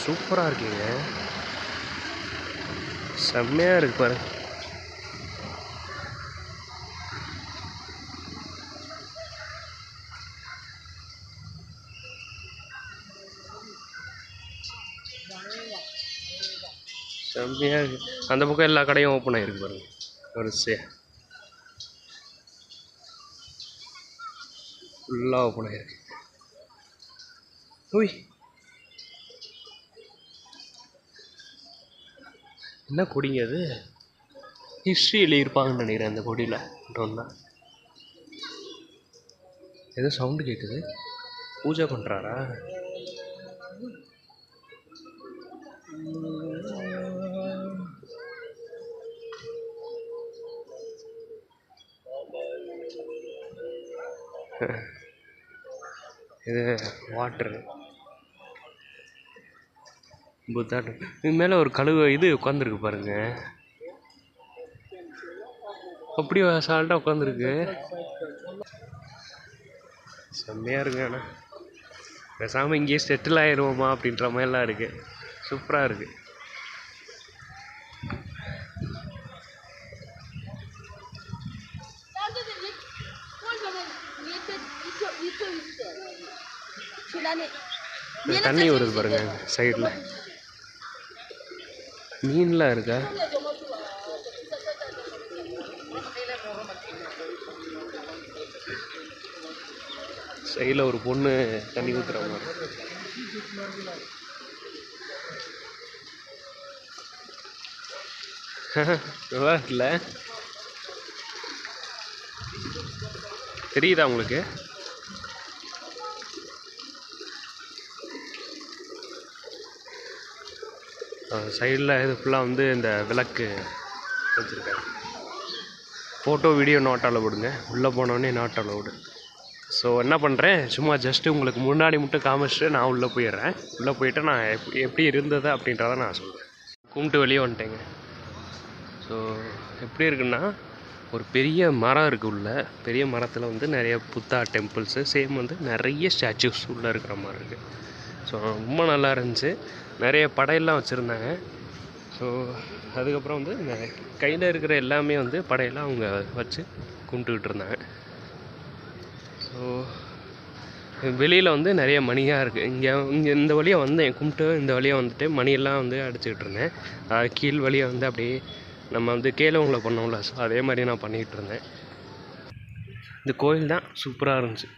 சூப்பராக இருக்குங்க, செம்மையாக இருக்கு பாருங்க. செம்மையாக இருக்கு. அந்த பக்கம் எல்லா கடையும் ஓப்பன் ஆகிருக்கு பாருங்க, வரிசையாக ஃபுல்லாக ஓப்பன் ஆகிருக்கு. ஓய், என்ன கொடிங்க அது? ஹிஸ்ட்ரி எழுதியிருப்பாங்கன்னு நினைக்கிறேன் அந்த கொடியில். ஒன்றா ஏதோ சவுண்டு கேட்குது, பூஜை பண்ணுறாரா? இது வாட்டரு புத்தா. இது மேலே ஒரு கழுவு இது உட்காந்துருக்கு பாருங்க, அப்படியே சால்ட்டாக உட்காந்துருக்கு. செம்மையாக இருக்கு. ஆனால் பேசாமல் இங்கேயே செட்டில் ஆயிடுவோமா அப்படின்ற மாதிரிலாம் இருக்குது. சூப்பராக இருக்குது. தண்ணி வருது பாருங்க சைடில், மீன்லாம் இருக்கா? சைடில் ஒரு பொண்ணு தண்ணி ஊற்றுற மாதிரி. நல்லா இருக்குல்ல? தெரியுதா உங்களுக்கு? சைடில் இது ஃபுல்லாக வந்து இந்த விளக்கு வச்சுருக்காங்க. ஃபோட்டோ வீடியோ நாட் அலவுடுங்க, உள்ளே போனோடனே நாட் அலவுடு. ஸோ என்ன பண்ணுறேன், சும்மா ஜஸ்ட்டு உங்களுக்கு முன்னாடி மட்டும் காமிச்சிட்டு நான் உள்ளே போயிடுறேன். உள்ளே போயிட்டு நான் எப்படி இருந்தது அப்படின்றத நான் சொல்கிறேன். கும்பிட்டு வெளியே வந்துட்டேங்க. ஸோ எப்படி இருக்குன்னா, ஒரு பெரிய மரம் இருக்குது உள்ள. பெரிய மரத்தில் வந்து நிறைய புத்தா டெம்பிள்ஸு, சேம் வந்து நிறைய ஸ்டாச்சூஸ் உள்ளே இருக்கிற மாதிரி இருக்குது. ஸோ ரொம்ப நல்லா இருந்துச்சு. நிறைய படையெல்லாம் வச்சுருந்தாங்க. ஸோ அதுக்கப்புறம் வந்து இந்த கையில் இருக்கிற எல்லாமே வந்து படையெல்லாம் அவங்க வச்சு கும்பிட்டுக்கிட்டு இருந்தாங்க. ஸோ வெளியில் வந்து நிறைய மணியாக இருக்குது. இங்கே இந்த வழியாக வந்தேன், கும்பிட்டு இந்த வழியாக வந்துட்டு மணியெல்லாம் வந்து அடிச்சுக்கிட்டு இருந்தேன். கீழ் வழியாக வந்து அப்படியே நம்ம வந்து கேளவங்களை பண்ணோம்ல, ஸோ அதே மாதிரி நான் பண்ணிக்கிட்டு இருந்தேன். இந்த கோயில் தான் சூப்பராக இருந்துச்சு.